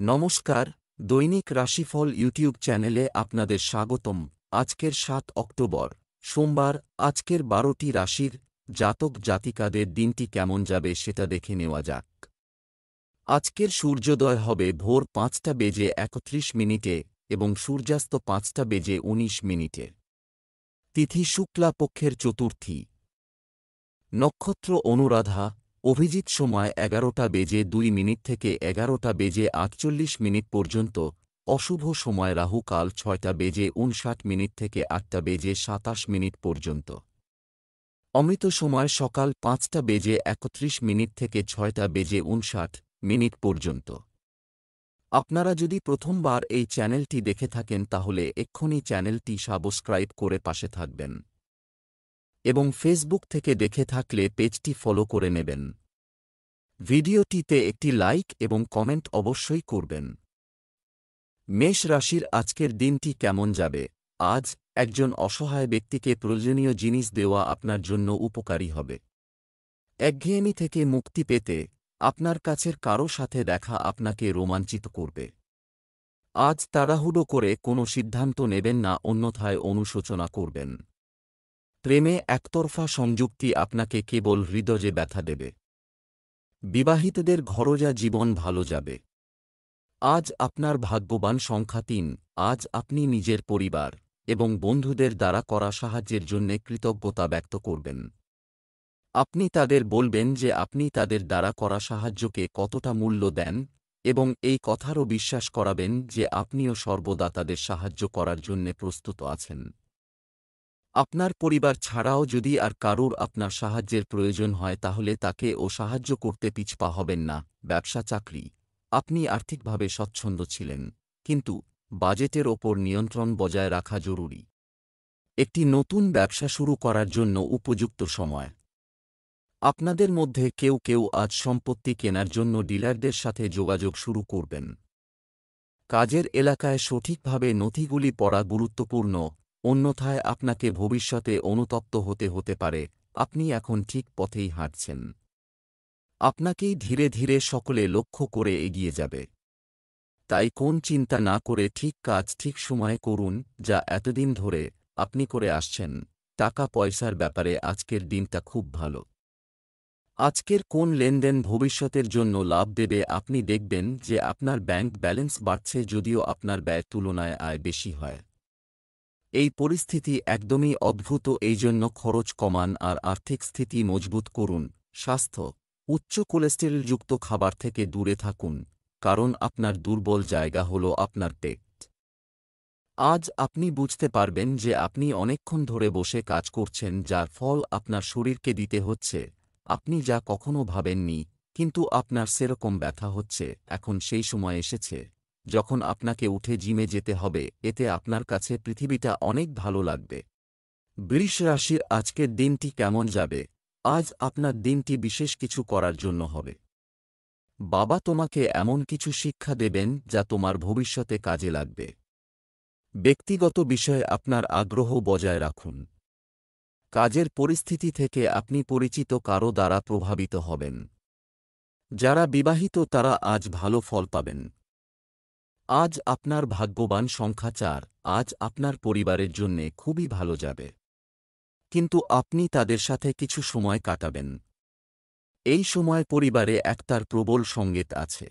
নমস্কার, দৈনিক রাশিফল ইউটিউব চ্যানেলে আপনাদের স্বাগতম। আজকের ৭ অক্টোবর সোমবার। আজকের ১২টি রাশির জাতক জাতিকাদের দিনটি কেমন যাবে সেটা দেখে নেওয়া যাক। আজকের সূর্যোদয় হবে ভোর ৫টা বেজে ৩১ মিনিটে এবং সূর্যাস্ত ৫টা বেজে ১৯ মিনিটে। তিথি শুক্লা পক্ষের চতুর্থী। নক্ষত্র অনুরাধা। অভিজিৎ সময় ১১টা বেজে ২ মিনিট থেকে ১১টা বেজে ৪৮ মিনিট পর্যন্ত। অশুভ সময় রাহু কাল ৬টা বেজে ৫৯ মিনিট থেকে ৮টা বেজে ২৭ মিনিট পর্যন্ত। অমৃত সময় সকাল ৫টা বেজে ৩১ মিনিট থেকে ৬টা বেজে ৫৯ মিনিট পর্যন্ত। আপনারা যদি প্রথমবার এই চ্যানেলটি দেখে থাকেন তাহলে এক্ষুনি চ্যানেলটি সাবস্ক্রাইব করে পাশে থাকবেন এবং ফেসবুক থেকে দেখে থাকলে পেজটি ফলো করে নেবেন। ভিডিওটিতে একটি লাইক এবং কমেন্ট অবশ্যই করবেন। মেষ রাশির আজকের দিনটি কেমন যাবে। আজ একজন অসহায় ব্যক্তিকে প্রয়োজনীয় জিনিস দেওয়া আপনার জন্য উপকারী হবে। একঘেয়েমি থেকে মুক্তি পেতে আপনার কাছের কারো সাথে দেখা আপনাকে রোমাঞ্চিত করবে। আজ তাড়াহুড়ো করে কোনো সিদ্ধান্ত নেবেন না, অন্যথায় অনুশোচনা করবেন। প্রেমে একতরফা সংযুক্তি আপনাকে কেবল হৃদয়ে ব্যথা দেবে। বিবাহিতদের ঘরোয়া জীবন ভালো যাবে। আজ আপনার ভাগ্যবান সংখ্যা ৩। আজ আপনি নিজের পরিবার এবং বন্ধুদের দ্বারা করা সাহায্যের জন্যে কৃতজ্ঞতা ব্যক্ত করবেন। আপনি তাদের বলবেন যে আপনি তাদের দ্বারা করা সাহায্যকে কতটা মূল্য দেন এবং এই কথারও বিশ্বাস করাবেন যে আপনিও সর্বদা তাদের সাহায্য করার জন্যে প্রস্তুত আছেন। আপনার পরিবার ছাড়াও যদি আর কারুর আপনার সাহায্যের প্রয়োজন হয় তাহলে তাকেও সাহায্য করতে পিছপা হবেন না। ব্যবসা চাকরি। আপনি আর্থিকভাবে স্বচ্ছন্দ ছিলেন, কিন্তু বাজেটের ওপর নিয়ন্ত্রণ বজায় রাখা জরুরি। একটি নতুন ব্যবসা শুরু করার জন্য উপযুক্ত সময়। আপনাদের মধ্যে কেউ কেউ আজ সম্পত্তি কেনার জন্য ডিলারদের সাথে যোগাযোগ শুরু করবেন। কাজের এলাকায় সঠিকভাবে নথিগুলি পড়া গুরুত্বপূর্ণ, অন্যথায় আপনাকে ভবিষ্যতে অনুতপ্ত হতে পারে। আপনি এখন ঠিক পথেই হাঁটছেন। আপনাকেই ধীরে ধীরে সকলে লক্ষ্য করে এগিয়ে যাবে। তাই কোন চিন্তা না করে ঠিক কাজ ঠিক সময়ে করুন, যা এতদিন ধরে আপনি করে আসছেন। টাকা পয়সার ব্যাপারে আজকের দিনটা খুব ভালো। আজকের কোন লেনদেন ভবিষ্যতের জন্য লাভ দেবে। আপনি দেখবেন যে আপনার ব্যাংক ব্যালেন্স বাড়ছে, যদিও আপনার ব্যয়ের তুলনায় আয় বেশি হয়। এই পরিস্থিতি একদমই অদ্ভুত, এই জন্য খরচ কমান আর আর্থিক স্থিতি মজবুত করুন। স্বাস্থ্য। উচ্চ কোলেস্টেরলযুক্ত খাবার থেকে দূরে থাকুন, কারণ আপনার দুর্বল জায়গা হল আপনার পেট। আজ আপনি বুঝতে পারবেন যে আপনি অনেকক্ষণ ধরে বসে কাজ করছেন, যার ফল আপনার শরীরকে দিতে হচ্ছে। আপনি যা কখনো ভাবেননি, কিন্তু আপনার সেরকম ব্যথা হচ্ছে। এখন সেই সময় এসেছে যখন আপনাকে উঠে জিমে যেতে হবে। এতে আপনার কাছে পৃথিবীটা অনেক ভালো লাগবে। বৃষ রাশির আজকের দিনটি কেমন যাবে। আজ আপনার দিনটি বিশেষ কিছু করার জন্য হবে। বাবা তোমাকে এমন কিছু শিক্ষা দেবেন যা তোমার ভবিষ্যতে কাজে লাগবে। ব্যক্তিগত বিষয়ে আপনার আগ্রহ বজায় রাখুন। কাজের পরিস্থিতি থেকে আপনি পরিচিত কারো দ্বারা প্রভাবিত হবেন। যারা বিবাহিত তারা আজ ভালো ফল পাবেন। আজ আপনার ভাগ্যবান সংখ্যা ৪। আজ আপনার পরিবারের জন্যে খুবই ভালো যাবে, কিন্তু আপনি তাদের সাথে কিছু সময় কাটাবেন। এই সময় পরিবারে একতার প্রবল সংকেত আছে।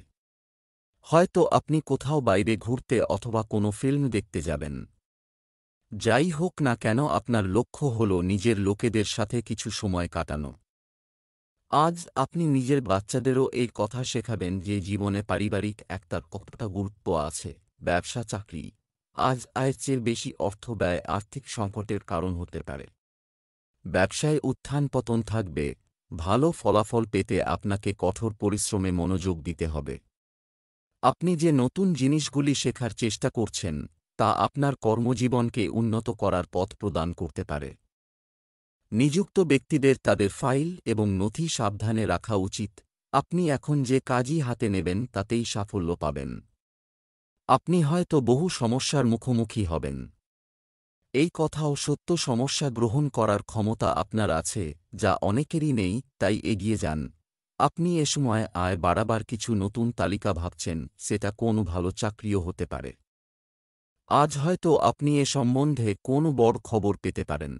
হয়তো আপনি কোথাও বাইরে ঘুরতে অথবা কোনো ফিল্ম দেখতে যাবেন। যাই হোক না কেন, আপনার লক্ষ্য হল নিজের লোকেদের সাথে কিছু সময় কাটানো। আজ আপনি নিজের বাচ্চাদেরও এই কথা শেখাবেন যে জীবনে পারিবারিক একতার কতটা গুরুত্ব আছে। ব্যবসা চাকরি। আজ আয়ের চেয়ে বেশি অর্থ ব্যয় আর্থিক সংকটের কারণ হতে পারে। ব্যবসায় উত্থান পতন থাকবে। ভালো ফলাফল পেতে আপনাকে কঠোর পরিশ্রমে মনোযোগ দিতে হবে। আপনি যে নতুন জিনিসগুলি শেখার চেষ্টা করছেন তা আপনার কর্মজীবনকে উন্নত করার পথ প্রদান করতে পারে। নিযুক্ত ব্যক্তিদের তাদের ফাইল এবং নথি সাবধানে রাখা উচিত। আপনি এখন যে কাজই হাতে নেবেন তাতেই সাফল্য পাবেন। আপনি হয়তো বহু সমস্যার মুখোমুখি হবেন। এই কথাও সত্য, সমস্যা গ্রহণ করার ক্ষমতা আপনার আছে, যা অনেকেরই নেই। তাই এগিয়ে যান। আপনি এ সময় আয় বাড়াবার কিছু নতুন তালিকা ভাবছেন, সেটা কোনো ভালো চাকরিও হতে পারে। আজ হয়তো আপনি এ সম্বন্ধে কোনো বড় খবর পেতে পারেন।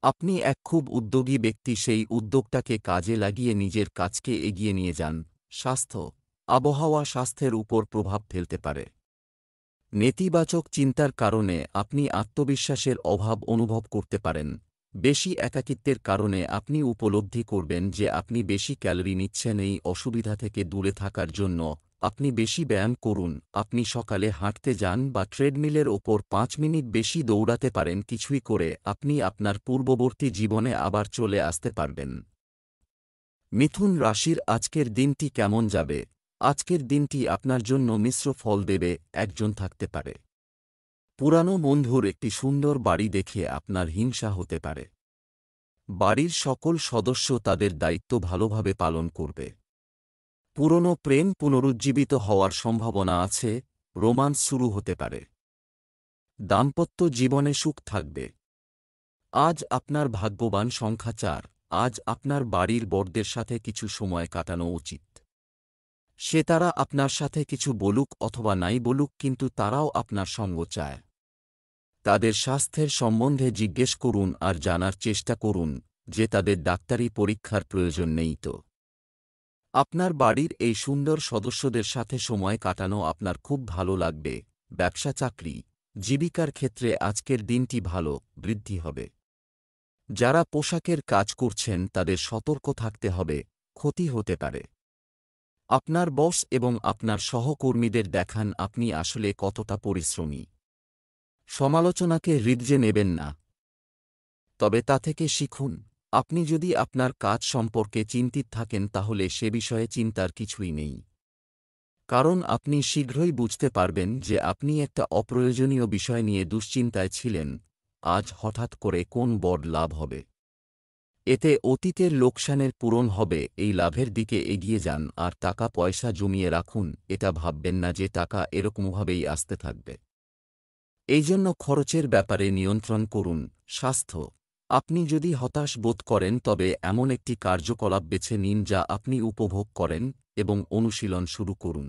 আপনি এক খুব উদ্যোগী ব্যক্তি, সেই উদ্যোগটাকে কাজে লাগিয়ে নিজের কাজকে এগিয়ে নিয়ে যান। স্বাস্থ্য, আবহাওয়া স্বাস্থ্যের উপর প্রভাব ফেলতে পারে। নেতিবাচক চিন্তার কারণে আপনি আত্মবিশ্বাসের অভাব অনুভব করতে পারেন। বেশি একাকিত্বের কারণে আপনি উপলব্ধি করবেন যে আপনি বেশি ক্যালোরি নিচ্ছেন। এই অসুবিধা থেকে দূরে থাকার জন্য আপনি বেশি ব্যায়াম করুন। আপনি সকালে হাঁটতে যান বা ট্রেডমিলের ওপর 5 মিনিট বেশি দৌড়াতে পারেন। কিছুই করে আপনি আপনার পূর্ববর্তী জীবনে আবার চলে আসতে পারবেন। মিথুন রাশির আজকের দিনটি কেমন যাবে? আজকের দিনটি আপনার জন্য মিশ্র ফল দেবে। একজন থাকতে পারে পুরানো বন্ধুর একটি সুন্দর বাড়ি দেখে আপনার হিংসা হতে পারে। বাড়ির সকল সদস্য তাদের দায়িত্ব ভালোভাবে পালন করবে। পুরনো প্রেম পুনরুজ্জীবিত হওয়ার সম্ভাবনা আছে। রোমান্স শুরু হতে পারে। দাম্পত্য জীবনে সুখ থাকবে। আজ আপনার ভাগ্যবান সংখ্যা 4। আজ আপনার বাড়ির বড়দের সাথে কিছু সময় কাটানো উচিত। তারা আপনার সাথে কিছু বলুক অথবা নাই বলুক, কিন্তু তারাও আপনার সঙ্গ চায়। তাদের স্বাস্থ্যের সম্বন্ধে জিজ্ঞেস করুন আর জানার চেষ্টা করুন যে তাদের ডাক্তারি পরীক্ষার প্রয়োজন নেই তো। আপনার বাড়ির এই সুন্দর সদস্যদের সাথে সময় কাটানো আপনার খুব ভালো লাগবে। ব্যবসা চাকরি জীবিকার ক্ষেত্রে আজকের দিনটি ভালো, বৃদ্ধি হবে। যারা পোশাকের কাজ করছেন তাদের সতর্ক থাকতে হবে, ক্ষতি হতে পারে। আপনার বস এবং আপনার সহকর্মীদের দেখান আপনি আসলে কতটা পরিশ্রমী। সমালোচনাকে হৃদয়ে নেবেন না, তবে তা থেকে শিখুন। আপনি যদি আপনার কাজ সম্পর্কে চিন্তিত থাকেন তাহলে সে বিষয়ে চিন্তার কিছুই নেই, কারণ আপনি শীঘ্রই বুঝতে পারবেন যে আপনি একটা অপ্রয়োজনীয় বিষয় নিয়ে দুশ্চিন্তায় ছিলেন। আজ হঠাৎ করে কোন বড় লাভ হবে। এতে অতীতের লোকসানের পূরণ হবে। এই লাভের দিকে এগিয়ে যান আর টাকা পয়সা জমিয়ে রাখুন। এটা ভাববেন না যে টাকা এরকমভাবেই আসতে থাকবে। এই জন্য খরচের ব্যাপারে নিয়ন্ত্রণ করুন। স্বাস্থ্য, আপনি যদি হতাশ বোধ করেন তবে এমন একটি কার্যকলাপ বেছে নিন যা আপনি উপভোগ করেন এবং অনুশীলন শুরু করুন।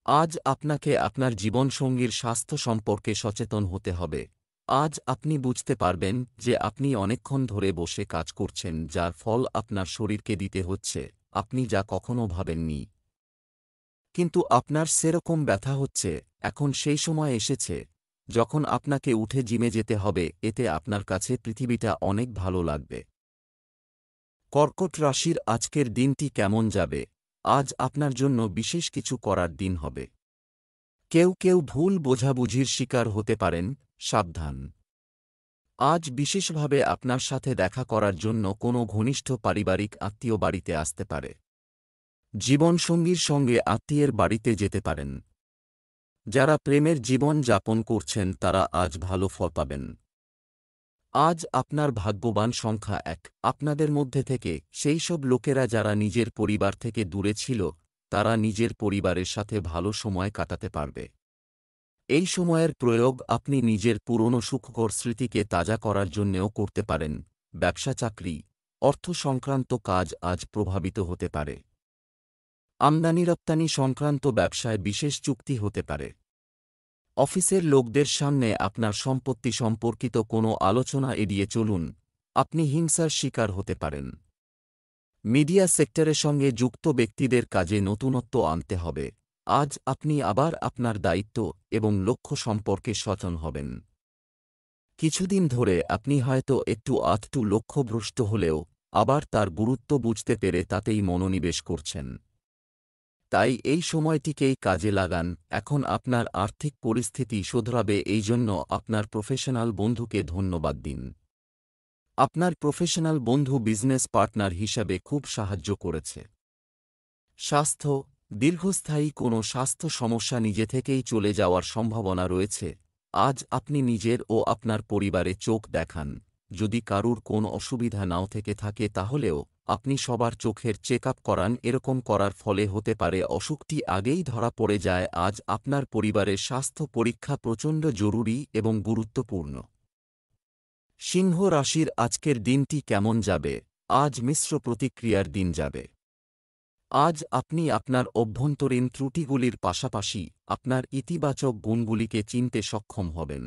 আজ আপনাকে আপনার জীবনসঙ্গীর স্বাস্থ্য সম্পর্কে সচেতন হতে হবে। আজ আপনি বুঝতে পারবেন যে আপনি অনেকক্ষণ ধরে বসে কাজ করছেন, যার ফল আপনার শরীরকে দিতে হচ্ছে, আপনি যা কখনো ভাবেননি। কিন্তু আপনার সেরকম ব্যথা হচ্ছে। এখন সেই সময় এসেছে যখন আপনাকে উঠে জিমে যেতে হবে। এতে আপনার কাছে পৃথিবীটা অনেক ভালো লাগবে। কর্কট রাশির আজকের দিনটি কেমন যাবে? আজ আপনার জন্য বিশেষ কিছু করার দিন হবে। কেউ কেউ ভুল বোঝাবুঝির শিকার হতে পারেন, সাবধান। আজ বিশেষভাবে আপনার সাথে দেখা করার জন্য কোনো ঘনিষ্ঠ পারিবারিক আত্মীয় বাড়িতে আসতে পারে। জীবনসঙ্গীর সঙ্গে আত্মীয়ের বাড়িতে যেতে পারেন। যারা প্রেমের জীবন যাপন করছেন তারা আজ ভালো ফল পাবেন। আজ আপনার ভাগ্যবান সংখ্যা 1। আপনাদের মধ্যে থেকে সেই সব লোকেরা যারা নিজের পরিবার থেকে দূরে ছিল, তারা নিজের পরিবারের সাথে ভালো সময় কাটাতে পারবে। এই সময়ের প্রয়োগ আপনি নিজের পুরনো সুখকর স্মৃতিকে তাজা করার জন্যেও করতে পারেন। ব্যবসা চাকরি অর্থ সংক্রান্ত কাজ আজ প্রভাবিত হতে পারে। আমদানি রপ্তানি সংক্রান্ত ব্যবসায় বিশেষ চুক্তি হতে পারে। অফিসের লোকদের সামনে আপনার সম্পত্তি সম্পর্কিত কোনো আলোচনা এড়িয়ে চলুন। আপনি হিংসার শিকার হতে পারেন। মিডিয়া সেক্টরের সঙ্গে যুক্ত ব্যক্তিদের কাজে নতুনত্ব আনতে হবে। আজ আপনি আবার আপনার দায়িত্ব এবং লক্ষ্য সম্পর্কে সচেতন হবেন। কিছুদিন ধরে আপনি হয়তো একটু আধটু লক্ষ্যভ্রষ্ট হলেও আবার তার গুরুত্ব বুঝতে পেরে তাতেই মনোনিবেশ করছেন। তাই এই সময়টিকেই কাজে লাগান। এখন আপনার আর্থিক পরিস্থিতি শোধরাবে, এই জন্য আপনার প্রফেশনাল বন্ধুকে ধন্যবাদ দিন। আপনার প্রফেশনাল বন্ধু বিজনেস পার্টনার হিসাবে খুব সাহায্য করেছে। স্বাস্থ্য, দীর্ঘস্থায়ী কোনো স্বাস্থ্য সমস্যা নিজে থেকেই চলে যাওয়ার সম্ভাবনা রয়েছে। আজ আপনি নিজের ও আপনার পরিবারে চোখ দেখান। যদি কারুর কোনো অসুবিধা নাও থেকে থাকে তাহলেও আপনি সবার চোখের চেক আপ করান। এরকম করার ফলে হতে পারে অসুখটি আগেই ধরা পড়ে যায়। আজ আপনার পরিবারের স্বাস্থ্য পরীক্ষা প্রচণ্ড জরুরি এবং গুরুত্বপূর্ণ। সিংহ রাশির আজকের দিনটি কেমন যাবে? আজ মিশ্র প্রতিক্রিয়ার দিন যাবে। আজ আপনি আপনার অভ্যন্তরীণ ত্রুটিগুলির পাশাপাশি আপনার ইতিবাচক গুণগুলিকে চিনতে সক্ষম হবেন।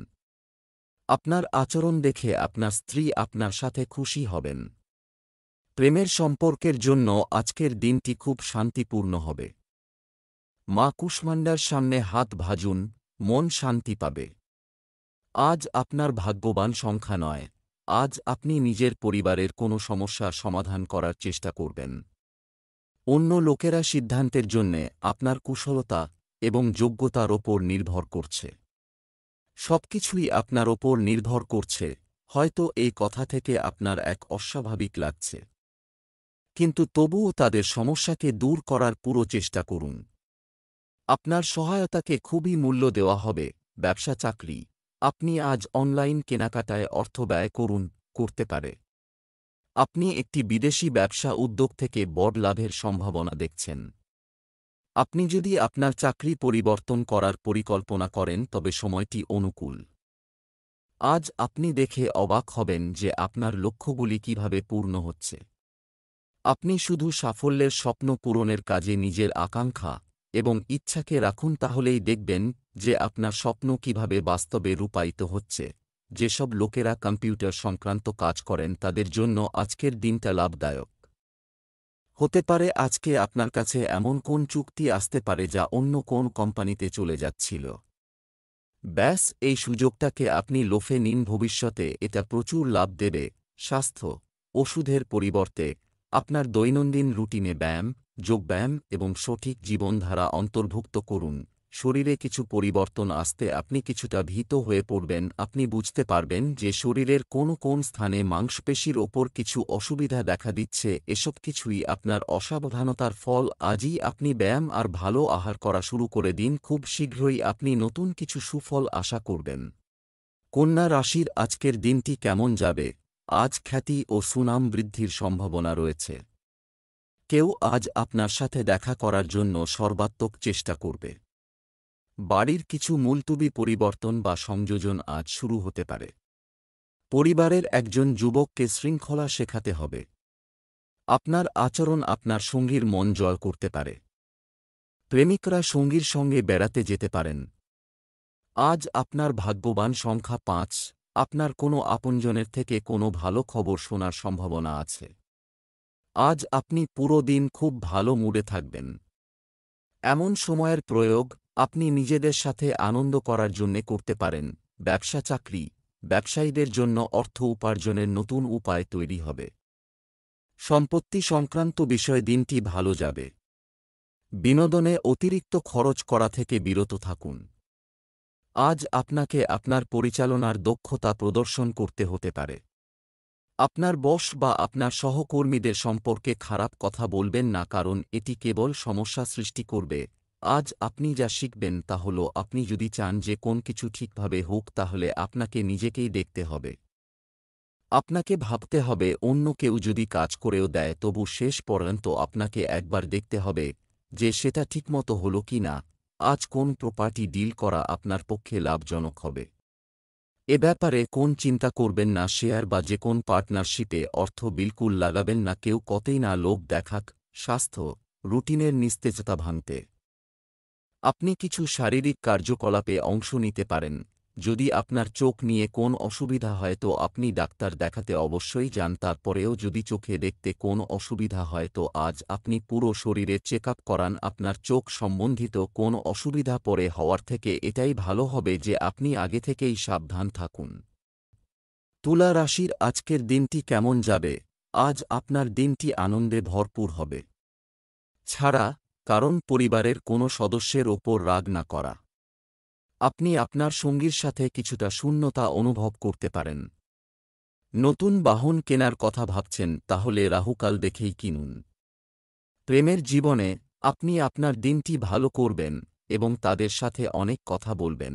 আপনার আচরণ দেখে আপনার স্ত্রী আপনার সাথে খুশি হবেন। প্রেমের সম্পর্কের জন্য আজকের দিনটি খুব শান্তিপূর্ণ হবে। মা কুষ্মান্ডার সামনে হাত ভাজুন, মন শান্তি পাবে। আজ আপনার ভাগ্যবান সংখ্যা নয়, আজ আপনি নিজের পরিবারের কোনো সমস্যার সমাধান করার চেষ্টা করবেন। অন্য লোকেরা সিদ্ধান্তের জন্যে আপনার কুশলতা এবং যোগ্যতার ওপর নির্ভর করছে। সবকিছুই আপনার ওপর নির্ভর করছে, হয়তো এই কথা থেকে আপনার এক অস্বাভাবিক লাগছে। কিন্তু তবুও তাদের সমস্যাকে দূর করার পুরো চেষ্টা করুন। আপনার সহায়তাকে খুবই মূল্য দেওয়া হবে। ব্যবসা চাকরি, আপনি আজ অনলাইন কেনাকাটায় অর্থ ব্যয় করতে পারে। আপনি একটি বিদেশি ব্যবসা উদ্যোগ থেকে বড় লাভের সম্ভাবনা দেখছেন। আপনি যদি আপনার চাকরি পরিবর্তন করার পরিকল্পনা করেন তবে সময়টি অনুকূল। আজ আপনি দেখে অবাক হবেন যে আপনার লক্ষ্যগুলি কিভাবে পূর্ণ হচ্ছে। আপনি শুধু সাফল্যের স্বপ্ন পূরণের কাজে নিজের আকাঙ্ক্ষা এবং ইচ্ছাকে রাখুন, তাহলেই দেখবেন যে আপনার স্বপ্ন কিভাবে বাস্তবে রূপায়িত হচ্ছে। যেসব লোকেরা কম্পিউটার সংক্রান্ত কাজ করেন তাদের জন্য আজকের দিনটা লাভদায়ক হতে পারে। আজকে আপনার কাছে এমন কোন চুক্তি আসতে পারে যা অন্য কোন কোম্পানিতে চলে যাচ্ছিল। ব্যাস এই সুযোগটাকে আপনি লোফে নিন, ভবিষ্যতে এটা প্রচুর লাভ দেবে। স্বাস্থ্য, ওষুধের পরিবর্তে আপনার দৈনন্দিন রুটিনে ব্যায়াম, যোগব্যায়াম এবং সঠিক জীবনধারা অন্তর্ভুক্ত করুন। শরীরে কিছু পরিবর্তন আসতে আপনি কিছুটা ভীত হয়ে পড়বেন। আপনি বুঝতে পারবেন যে শরীরের কোন স্থানে মাংসপেশির ওপর কিছু অসুবিধা দেখা দিচ্ছে। এসব কিছুই আপনার অসাবধানতার ফল। আজই আপনি ব্যায়াম আর ভালো আহার করা শুরু করে দিন। খুব শীঘ্রই আপনি নতুন কিছু সুফল আশা করবেন। কন্যা রাশির আজকের দিনটি কেমন যাবে? আজ খ্যাতি ও সুনাম বৃদ্ধির সম্ভাবনা রয়েছে। কেউ আজ আপনার সাথে দেখা করার জন্য সর্বাত্মক চেষ্টা করবে। বাড়ির কিছু মুলতুবি পরিবর্তন বা সংযোজন আজ শুরু হতে পারে। পরিবারের একজন যুবককে শৃঙ্খলা শেখাতে হবে। আপনার আচরণ আপনার সঙ্গীর মন জয় করতে পারে। প্রেমিকরা সঙ্গীর সঙ্গে বেড়াতে যেতে পারেন। আজ আপনার ভাগ্যবান সংখ্যা ৫। আপনার কোনো আপনজনের থেকে কোনো ভালো খবর শোনার সম্ভাবনা আছে। আজ আপনি পুরো দিন খুব ভালো মুডে থাকবেন। এমন সময়ের প্রয়োগ আপনি নিজেদের সাথে আনন্দ করার জন্যে করতে পারেন। ব্যবসা চাকরি, ব্যবসায়ীদের জন্য অর্থ উপার্জনের নতুন উপায় তৈরি হবে। সম্পত্তি সংক্রান্ত বিষয়ে দিনটি ভালো যাবে। বিনোদনে অতিরিক্ত খরচ করা থেকে বিরত থাকুন। আজ আপনাকে আপনার পরিচালনার দক্ষতা প্রদর্শন করতে হতে পারে। আপনার বস বা আপনার সহকর্মীদের সম্পর্কে খারাপ কথা বলবেন না, কারণ এটি কেবল সমস্যা সৃষ্টি করবে। আজ আপনি যা শিখবেন তা হল, আপনি যদি চান যে কোন কিছু ঠিকভাবে হোক তাহলে আপনাকে নিজেকেই দেখতে হবে। আপনাকে ভাবতে হবে অন্য কেউ যদি কাজ করেও দেয় তবু শেষ পর্যন্ত আপনাকে একবার দেখতে হবে যে সেটা ঠিকমতো হল কি না। আজ কোন প্রপার্টি ডিল করা আপনার পক্ষে লাভজনক হবে। এ ব্যাপারে কোন চিন্তা করবেন না। শেয়ার বা যে কোন পার্টনারশিপে অর্থ বিলকুল লাগাবেন না। কেউ কতই না লোভ দেখাক। স্বাস্থ্য, রুটিনের নিস্তেজতা ভাঙতে আপনি কিছু শারীরিক কার্যকলাপে অংশ নিতে পারেন। যদি আপনার চোখ নিয়ে কোন অসুবিধা হয় তো আপনি ডাক্তার দেখাতে অবশ্যই যান। তারপরেও যদি চোখে দেখতে কোন অসুবিধা হয় তো আজ আপনি পুরো শরীরে চেকআপ করান। আপনার চোখ সম্বন্ধিত কোন অসুবিধা পরে হওয়ার থেকে এটাই ভালো হবে যে আপনি আগে থেকেই সাবধান থাকুন। তুলা রাশির আজকের দিনটি কেমন যাবে? আজ আপনার দিনটি আনন্দে ভরপুর হবে। কারণ পরিবারের কোনো সদস্যের ওপর রাগ না করা। আপনি আপনার সঙ্গীর সাথে কিছুটা শূন্যতা অনুভব করতে পারেন। নতুন বাহন কেনার কথা ভাবছেন, তাহলে রাহুকাল দেখেই কিনুন। প্রেমের জীবনে আপনি আপনার দিনটি ভালো করবেন এবং তাদের সাথে অনেক কথা বলবেন।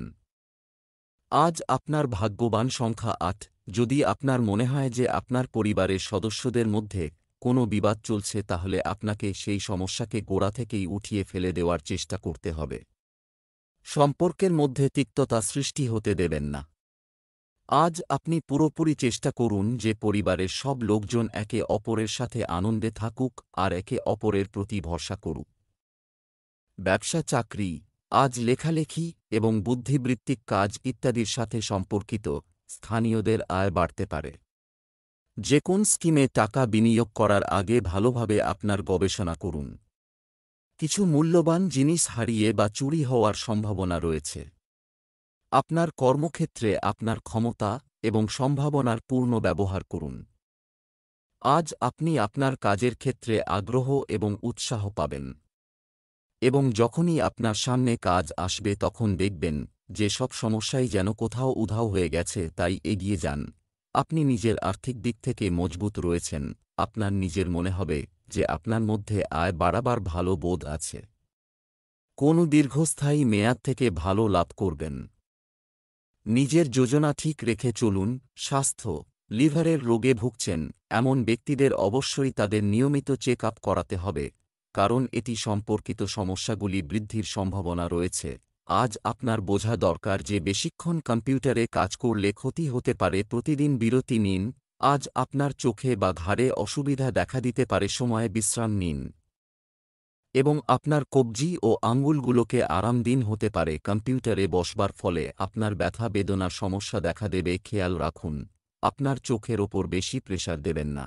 আজ আপনার ভাগ্যবান সংখ্যা ৮। যদি আপনার মনে হয় যে আপনার পরিবারের সদস্যদের মধ্যে কোনো বিবাদ চলছে তাহলে আপনাকে সেই সমস্যাকে গোড়া থেকেই উঠিয়ে ফেলে দেওয়ার চেষ্টা করতে হবে। সম্পর্কের মধ্যে তিক্ততা সৃষ্টি হতে দেবেন না। আজ আপনি পুরোপুরি চেষ্টা করুন যে পরিবারের সব লোকজন একে অপরের সাথে আনন্দে থাকুক আর একে অপরের প্রতি ভরসা করুক। ব্যবসা চাকরি, আজ লেখালেখি এবং বুদ্ধিবৃত্তিক কাজ ইত্যাদির সাথে সম্পর্কিত স্থানীয়দের আয় বাড়তে পারে। যে কোন স্কিমে টাকা বিনিয়োগ করার আগে ভালোভাবে আপনার গবেষণা করুন। কিছু মূল্যবান জিনিস হারিয়ে বা চুরি হওয়ার সম্ভাবনা রয়েছে। আপনার কর্মক্ষেত্রে আপনার ক্ষমতা এবং সম্ভাবনার পূর্ণ ব্যবহার করুন। আজ আপনি আপনার কাজের ক্ষেত্রে আগ্রহ এবং উৎসাহ পাবেন। এবং যখনই আপনার সামনে কাজ আসবে তখন দেখবেন যে সব সমস্যাই যেন কোথাও উধাও হয়ে গেছে, তাই এগিয়ে যান। আপনি নিজের আর্থিক দিক থেকে মজবুত রয়েছেন, আপনার নিজের মনে হবে যে আপনার মধ্যে আয় বাড়াবার ভালো বোধ আছে। কোনো দীর্ঘস্থায়ী মেয়াদ থেকে ভালো লাভ করবেন। নিজের যোজনা ঠিক রেখে চলুন। স্বাস্থ্য, লিভারের রোগে ভুগছেন এমন ব্যক্তিদের অবশ্যই তাদের নিয়মিত চেক আপ করাতে হবে, কারণ এটি সম্পর্কিত সমস্যাগুলি বৃদ্ধির সম্ভাবনা রয়েছে। আজ আপনার বোঝা দরকার যে বেশিক্ষণ কম্পিউটারে কাজ করলে ক্ষতি হতে পারে। প্রতিদিন বিরতি নিন। আজ আপনার চোখে বা ঘাড়ে অসুবিধা দেখা দিতে পারে, সময়ে বিশ্রাম নিন। এবং আপনার কবজি ও আঙুলগুলোকে আরাম দিন। হতে পারে কম্পিউটারে বসবার ফলে আপনার ব্যথা বেদনার সমস্যা দেখা দেবে, খেয়াল রাখুন আপনার চোখের ওপর বেশি প্রেসার দেবেন না।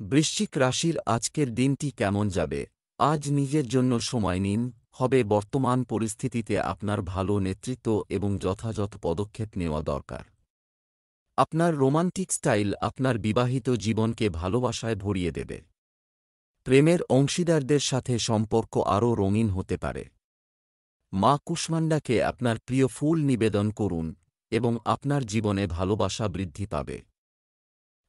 বৃশ্চিক রাশির আজকের দিনটি কেমন যাবে? আজ নিজের জন্য সময় নিন। হবে বর্তমান পরিস্থিতিতে আপনার ভালো নেতৃত্ব এবং যথাযথ পদক্ষেপ নেওয়া দরকার। আপনার রোমান্টিক স্টাইল আপনার বিবাহিত জীবনকে ভালোবাসায় ভরিয়ে দেবে। প্রেমের অংশীদারদের সাথে সম্পর্ক আরও রঙিন হতে পারে। মা কুষ্মান্ডাকে আপনার প্রিয় ফুল নিবেদন করুন এবং আপনার জীবনে ভালোবাসা বৃদ্ধি পাবে।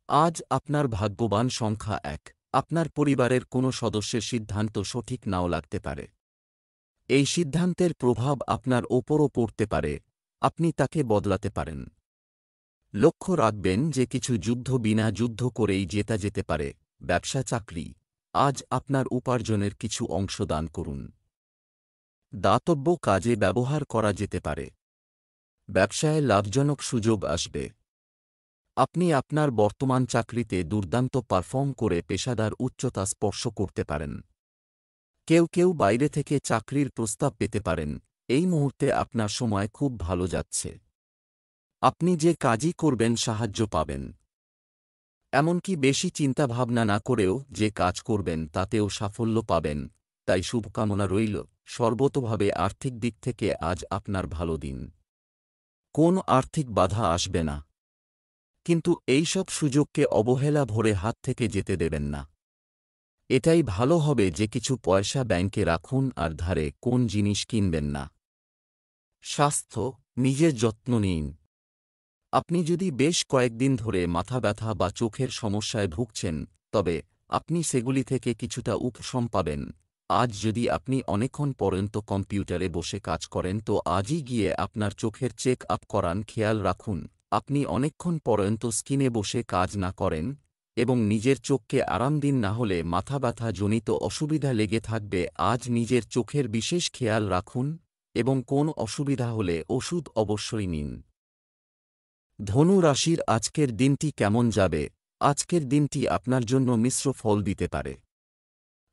আজ আপনার ভাগ্যবান সংখ্যা 1। আপনার পরিবারের কোনো সদস্যের সিদ্ধান্ত সঠিক নাও লাগতে পারে। এই সিদ্ধান্তের প্রভাব আপনার ওপরও পড়তে পারে, আপনি তাকে বদলাতে পারেন। লক্ষ্য রাখবেন যে কিছু যুদ্ধ বিনা যুদ্ধ করেই জেতা যেতে পারে। ব্যবসা চাকরি, আজ আপনার উপার্জনের কিছু অংশ দান করুন। দাতব্য কাজে ব্যবহার করা যেতে পারে। ব্যবসায় লাভজনক সুযোগ আসবে। আপনি আপনার বর্তমান চাকরিতে দুর্দান্ত পারফর্ম করে পেশাদার উচ্চতা স্পর্শ করতে পারেন। কেউ কেউ বাইরে থেকে চাকরির প্রস্তাব পেতে পারেন। এই মুহূর্তে আপনার সময় খুব ভালো যাচ্ছে। আপনি যে কাজই করবেন সাহায্য পাবেন। এমনকি বেশি চিন্তাভাবনা না করেও যে কাজ করবেন তাতেও সাফল্য পাবেন। তাই শুভকামনা রইল। সর্বতোভাবে আর্থিক দিক থেকে আজ আপনার ভালো দিন। কোন আর্থিক বাধা আসবে না, কিন্তু এই সব সুযোগকে অবহেলা ভরে হাত থেকে যেতে দেবেন না। এটাই ভালো হবে যে কিছু পয়সা ব্যাংকে রাখুন আর ধারে কোন জিনিস কিনবেন না। স্বাস্থ্য, নিজের যত্ন নিন। আপনি যদি বেশ কয়েকদিন ধরে মাথা ব্যথা বা চোখের সমস্যায় ভুগছেন, তবে আপনি সেগুলি থেকে কিছুটা উপশম পাবেন। আজ যদি আপনি অনেকক্ষণ পর্যন্ত কম্পিউটারে বসে কাজ করেন তো আজই গিয়ে আপনার চোখের চেক আপ করান। খেয়াল রাখুন আপনি অনেকক্ষণ পর্যন্ত স্ক্রিনে বসে কাজ না করেন এবং নিজের চোখকে আরাম দিন, না হলে মাথা ব্যথা জনিত অসুবিধা লেগে থাকবে। আজ নিজের চোখের বিশেষ খেয়াল রাখুন এবং কোন অসুবিধা হলে ওষুধ অবশ্যই নিন। ধনু রাশির আজকের দিনটি কেমন যাবে? আজকের দিনটি আপনার জন্য মিশ্র ফল দিতে পারে।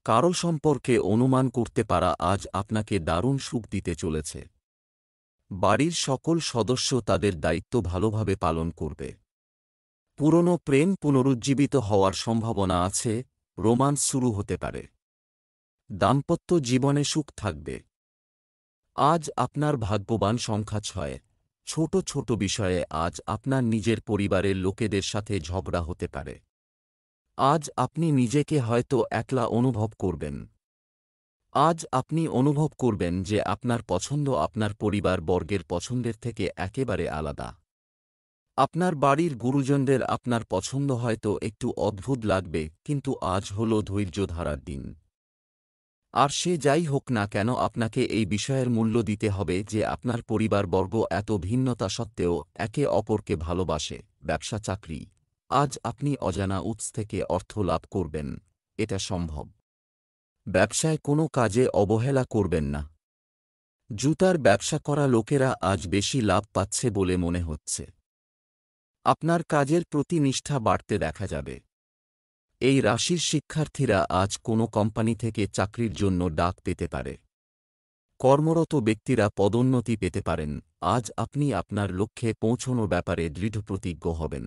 কারো সম্পর্কে অনুমান করতে পারা আজ আপনাকে দারুণ সুখ দিতে চলেছে। বাড়ির সকল সদস্য তাদের দায়িত্ব ভালোভাবে পালন করবে। পুরনো প্রেম পুনরুজ্জীবিত হওয়ার সম্ভাবনা আছে। রোমান্স শুরু হতে পারে। দাম্পত্য জীবনে সুখ থাকবে। আজ আপনার ভাগ্যবান সংখ্যা 6। ছোট ছোট বিষয়ে আজ আপনার নিজের পরিবারের লোকেদের সাথে ঝগড়া হতে পারে। আজ আপনি নিজেকে হয়তো একলা অনুভব করবেন। আজ আপনি অনুভব করবেন যে আপনার পছন্দ আপনার পরিবার বর্গের পছন্দের থেকে একেবারে আলাদা। আপনার বাড়ির গুরুজনদের আপনার পছন্দ হয়তো একটু অদ্ভুত লাগবে, কিন্তু আজ হল ধৈর্য ধরার দিন। আর সে যাই হোক না কেন, আপনাকে এই বিষয়ের মূল্য দিতে হবে যে আপনার পরিবারবর্গ এত ভিন্নতা সত্ত্বেও একে অপরকে ভালোবাসে। ব্যবসা চাকরি, আজ আপনি অজানা উৎস থেকে অর্থ লাভ করবেন। এটা সম্ভব। ব্যবসায় কোনো কাজে অবহেলা করবেন না। জুতার ব্যবসা করা লোকেরা আজ বেশি লাভ পাচ্ছে বলে মনে হচ্ছে। আপনার কাজের প্রতি নিষ্ঠা বাড়তে দেখা যাবে। এই রাশির শিক্ষার্থীরা আজ কোনো কোম্পানি থেকে চাকরির জন্য ডাক পেতে পারে। কর্মরত ব্যক্তিরা পদোন্নতি পেতে পারেন। আজ আপনি আপনার লক্ষ্যে পৌঁছানোর ব্যাপারে দৃঢ়প্রতিজ্ঞ হবেন।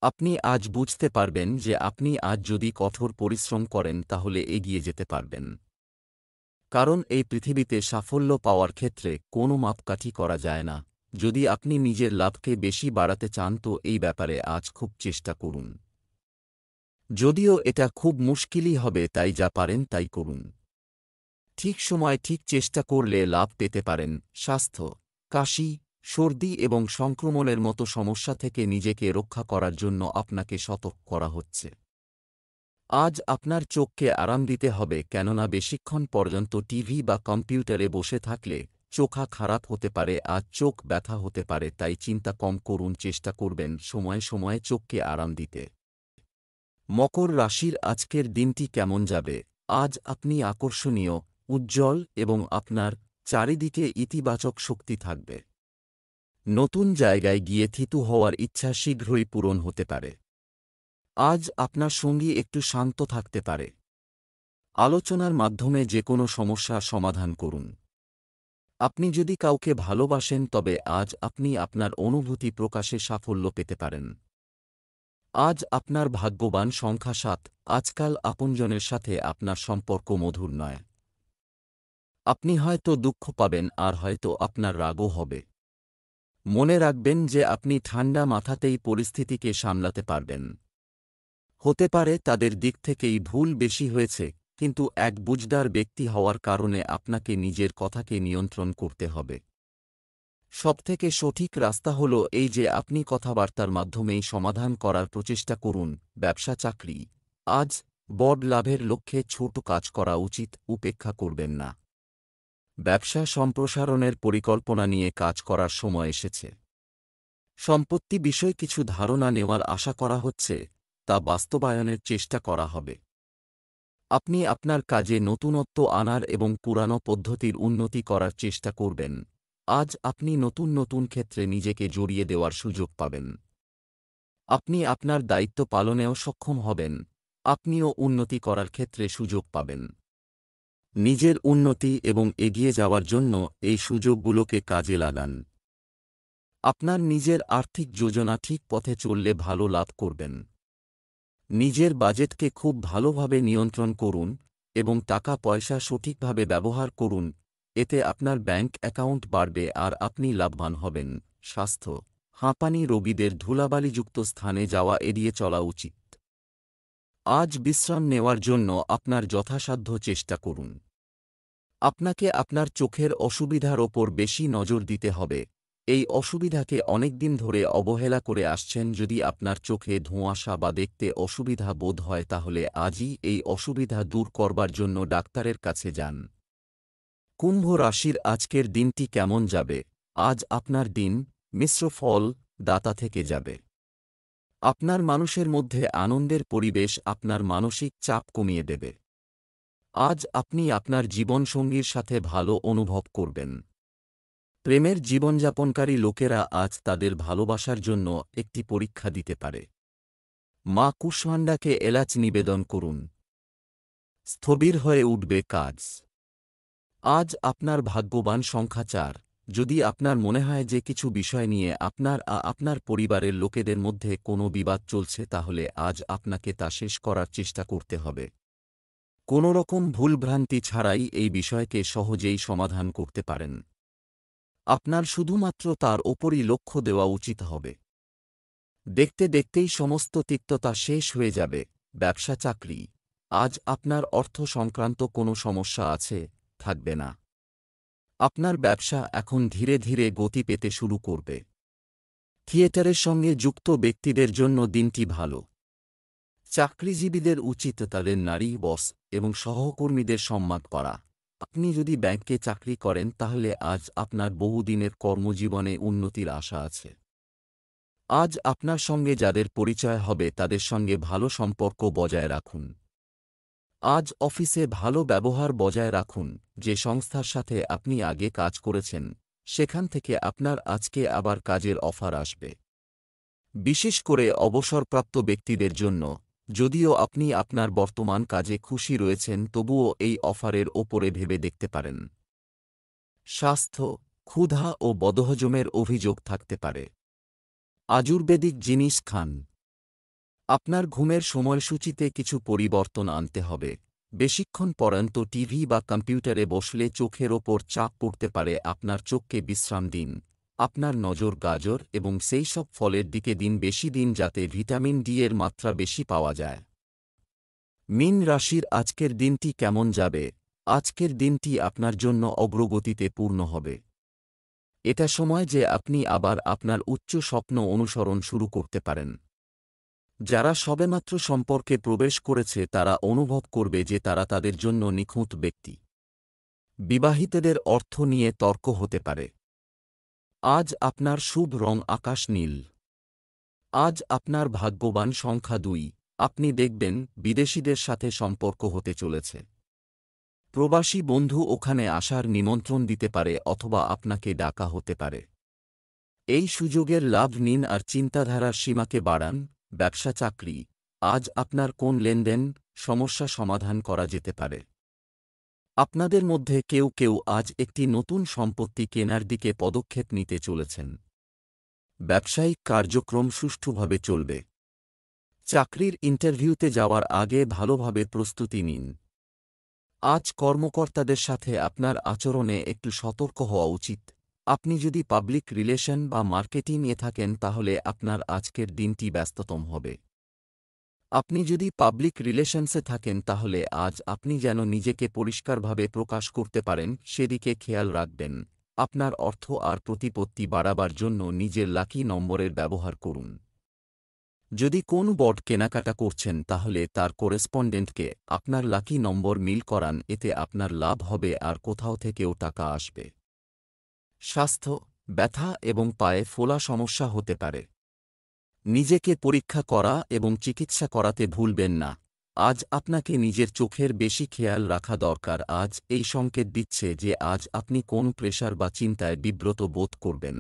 আপনি আজ বুঝতে পারবেন যে আপনি আজ যদি কঠোর পরিশ্রম করেন তাহলে এগিয়ে যেতে পারবেন। কারণ এই পৃথিবীতে সাফল্য পাওয়ার ক্ষেত্রে কোনো মাপকাঠি করা যায় না। যদি আপনি নিজের লাভকে বেশি বাড়াতে চান তো এই ব্যাপারে আজ খুব চেষ্টা করুন। যদিও এটা খুব মুশকিলই হবে, তাই যা পারেন তাই করুন। ঠিক সময় ঠিক চেষ্টা করলে লাভ পেতে পারেন। স্বাস্থ্য, কাশি, সর্দি এবং সংক্রমণের মতো সমস্যা থেকে নিজেকে রক্ষা করার জন্য আপনাকে সতর্ক করা হচ্ছে। আজ আপনার চোখকে আরাম দিতে হবে, কেননা বেশিক্ষণ পর্যন্ত টিভি বা কম্পিউটারে বসে থাকলে চোখা খারাপ হতে পারে, আজ চোখ ব্যথা হতে পারে। তাই চিন্তা কম করুন, চেষ্টা করবেন সময়ে সময়ে চোখকে আরাম দিতে। মকর রাশির আজকের দিনটি কেমন যাবে? আজ আপনি আকর্ষণীয়, উজ্জ্বল এবং আপনার চারিদিকে ইতিবাচক শক্তি থাকবে। নতুন জায়গায় গিয়ে থিতু হওয়ার ইচ্ছা শীঘ্রই পূরণ হতে পারে। আজ আপনার সঙ্গী একটু শান্ত থাকতে পারে। আলোচনার মাধ্যমে যে কোনো সমস্যার সমাধান করুন। আপনি যদি কাউকে ভালোবাসেন তবে আজ আপনি আপনার অনুভূতি প্রকাশে সাফল্য পেতে পারেন। আজ আপনার ভাগ্যবান সংখ্যা 7। আজকাল আপনজনের সাথে আপনার সম্পর্ক মধুর নয়। আপনি হয়তো দুঃখ পাবেন আর হয়তো আপনার রাগও হবে। মনে রাখবেন যে আপনি ঠান্ডা মাথাতেই পরিস্থিতিকে সামলাতে পারবেন। হতে পারে তাদের দিক থেকেই ভুল বেশি হয়েছে, কিন্তু এক বুঝদার ব্যক্তি হওয়ার কারণে আপনাকে নিজের কথাকে নিয়ন্ত্রণ করতে হবে। সবথেকে সঠিক রাস্তা হল এই যে আপনি কথাবার্তার মাধ্যমেই সমাধান করার প্রচেষ্টা করুন। ব্যবসা চাকরি, আজ বড় লাভের লক্ষ্যে ছোট কাজ করা উচিত, উপেক্ষা করবেন না। ব্যবসা সম্প্রসারণের পরিকল্পনা নিয়ে কাজ করার সময় এসেছে। সম্পত্তি বিষয়ে কিছু ধারণা নেওয়ার আশা করা হচ্ছে, তা বাস্তবায়নের চেষ্টা করা হবে। আপনি আপনার কাজে নতুনত্ব আনার এবং পুরানো পদ্ধতির উন্নতি করার চেষ্টা করবেন। আজ আপনি নতুন নতুন ক্ষেত্রে নিজেকে জড়িয়ে দেওয়ার সুযোগ পাবেন। আপনি আপনার দায়িত্ব পালনেও সক্ষম হবেন। আপনিও উন্নতি করার ক্ষেত্রে সুযোগ পাবেন। নিজের উন্নতি এবং এগিয়ে যাওয়ার জন্য এই সুযোগগুলোকে কাজে লাগান। আপনার নিজের আর্থিক যোজনা ঠিক পথে চললে ভালো লাভ করবেন। নিজের বাজেটকে খুব ভালোভাবে নিয়ন্ত্রণ করুন এবং টাকা পয়সা সঠিকভাবে ব্যবহার করুন। এতে আপনার ব্যাংক অ্যাকাউন্ট বাড়বে আর আপনি লাভবান হবেন। স্বাস্থ্য, হাঁপানি রোগীদের ধুলাবালিযুক্ত স্থানে যাওয়া এড়িয়ে চলা উচিত। আজ বিশ্রাম নেওয়ার জন্য আপনার যথাসাধ্য চেষ্টা করুন। আপনাকে আপনার চোখের অসুবিধার ওপর বেশি নজর দিতে হবে। এই অসুবিধাকে অনেকদিন ধরে অবহেলা করে আসছেন। যদি আপনার চোখে ধোঁয়াশা বা দেখতে অসুবিধা বোধ হয় তাহলে আজই এই অসুবিধা দূর করবার জন্য ডাক্তারের কাছে যান। কুম্ভ রাশির আজকের দিনটি কেমন যাবে? আজ আপনার দিন মিশ্র ফল দাতা থেকে যাবে। আপনার মানুষের মধ্যে আনন্দের পরিবেশ আপনার মানসিক চাপ কমিয়ে দেবে। আজ আপনি আপনার জীবনসঙ্গীর সাথে ভালো অনুভব করবেন। প্রেমের জীবনযাপনকারী লোকেরা আজ তাদের ভালোবাসার জন্য একটি পরীক্ষা দিতে পারে। মা কুষ্মান্ডাকে এলাচ নিবেদন করুন। স্থবির হয়ে উঠবে কাজ। আজ আপনার ভাগ্যবান সংখ্যা 4। যদি আপনার মনে হয় যে কিছু বিষয় নিয়ে আপনার পরিবারের লোকেদের মধ্যে কোনো বিবাদ চলছে তাহলে আজ আপনাকে তা শেষ করার চেষ্টা করতে হবে। কোনোরকম ভুলভ্রান্তি ছাড়াই এই বিষয়কে সহজেই সমাধান করতে পারেন। আপনার শুধুমাত্র তার ওপরই লক্ষ্য দেওয়া উচিত হবে। দেখতে দেখতেই সমস্ত তিক্ততা শেষ হয়ে যাবে। ব্যবসা চাকরি, আজ আপনার অর্থ সংক্রান্ত কোনো সমস্যা আছে, থাকবে না। আপনার ব্যবসা এখন ধীরে ধীরে গতি পেতে শুরু করবে। থিয়েটারের সঙ্গে যুক্ত ব্যক্তিদের জন্য দিনটি ভালো। চাকরিজীবীদের উচিত তাদের নারী বস এবং সহকর্মীদের সম্মান করা। আপনি যদি ব্যাংকে চাকরি করেন তাহলে আজ আপনার বহুদিনের কর্মজীবনে উন্নতির আশা আছে। আজ আপনার সঙ্গে যাদের পরিচয় হবে তাদের সঙ্গে ভালো সম্পর্ক বজায় রাখুন। আজ অফিসে ভালো ব্যবহার বজায় রাখুন। যে সংস্থার সাথে আপনি আগে কাজ করেছেন সেখান থেকে আপনার আজকে আবার কাজের অফার আসবে। বিশেষ করে অবসরপ্রাপ্ত ব্যক্তিদের জন্য। যদিও আপনি আপনার বর্তমান কাজে খুশি রয়েছেন, তবুও এই অফারের ওপরে ভেবে দেখতে পারেন। স্বাস্থ্য, ক্ষুধা ও বদহজমের অভিযোগ থাকতে পারে। আয়ুর্বেদিক জিনিস খান। আপনার ঘুমের সময়সূচিতে কিছু পরিবর্তন আনতে হবে। বেশিক্ষণ পর্যন্ত টিভি বা কম্পিউটারে বসলে চোখের ওপর চাপ পড়তে পারে। আপনার চোখকে বিশ্রাম দিন। আপনার নজর গাজর এবং সেই সব ফলের দিকে দিন বেশি দিন, যাতে ভিটামিন ডি এর মাত্রা বেশি পাওয়া যায়। মীন রাশির আজকের দিনটি কেমন যাবে? আজকের দিনটি আপনার জন্য অগ্রগতিতে পূর্ণ হবে। এটা সময় যে আপনি আবার আপনার উচ্চ স্বপ্ন অনুসরণ শুরু করতে পারেন। যারা সবেমাত্র সম্পর্কে প্রবেশ করেছে তারা অনুভব করবে যে তারা তাদের জন্য নিখুঁত ব্যক্তি। বিবাহিতদের অর্থ নিয়ে তর্ক হতে পারে। আজ আপনার শুভ রং আকাশ নীল। আজ আপনার ভাগ্যবান সংখ্যা 2। আপনি দেখবেন বিদেশিদের সাথে সম্পর্ক হতে চলেছে। প্রবাসী বন্ধু ওখানে আসার নিমন্ত্রণ দিতে পারে অথবা আপনাকে ডাকা হতে পারে। এই সুযোগের লাভ নিন আর চিন্তাধারার সীমাকে বাড়ান। ব্যবসা চাকরি, আজ আপনার কোন লেনদেন সমস্যা সমাধান করা যেতে পারে। আপনাদের মধ্যে কেউ কেউ আজ একটি নতুন সম্পত্তি কেনার দিকে পদক্ষেপ নিতে চলেছেন। ব্যবসায়িক কার্যক্রম সুষ্ঠুভাবে চলবে। চাকরির ইন্টারভিউতে যাওয়ার আগে ভালোভাবে প্রস্তুতি নিন। আজ কর্মকর্তাদের সাথে আপনার আচরণে একটু সতর্ক হওয়া উচিত। আপনি যদি পাবলিক রিলেশন বা মার্কেটিং এ থাকেন তাহলে আপনার আজকের দিনটি ব্যস্ততম হবে। আপনি যদি পাবলিক রিলেশনসে থাকেন তাহলে আজ আপনি যেন নিজেকে পরিষ্কারভাবে প্রকাশ করতে পারেন সেদিকে খেয়াল রাখবেন। আপনার অর্থ আর প্রতিপত্তি বাড়াবার জন্য নিজের লাকি নম্বরের ব্যবহার করুন। যদি কোন বড কেনাকাটা করছেন তাহলে তার করেসপন্ডেন্টকে আপনার লাকি নম্বর মিল করান, এতে আপনার লাভ হবে আর কোথাও থেকেও টাকা আসবে। স্বাস্থ্য, ব্যথা এবং পায়ে ফোলা সমস্যা হতে পারে। নিজেকে পরীক্ষা করা এবং চিকিৎসা করাতে ভুলবেন না। আজ আপনাকে নিজের চোখের বেশি খেয়াল রাখা দরকার। আজ এই সংকেত দিচ্ছে যে আজ আপনি কোন প্রেশার বা চিন্তায় বিব্রত বোধ করবেন।